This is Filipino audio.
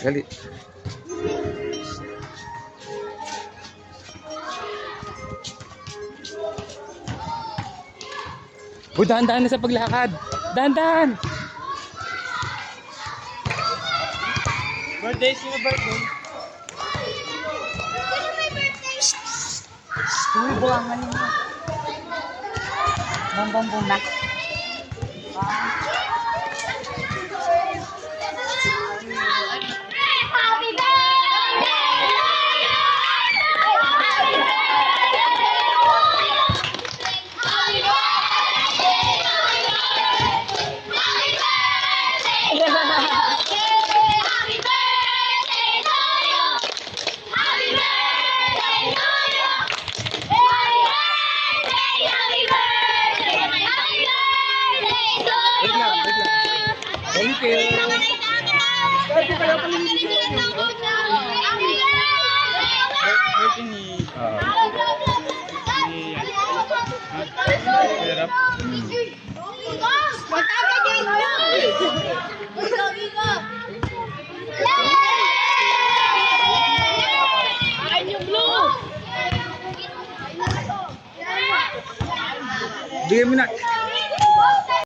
Gali. Uy, dahan-dahan na sa paglakad. Dahan-dahan. Birthday, sino birthday? Uy, buwangan mo. Bongbong na. Happy Thank you. Birthday ni... Hirap. Bigyan mo na.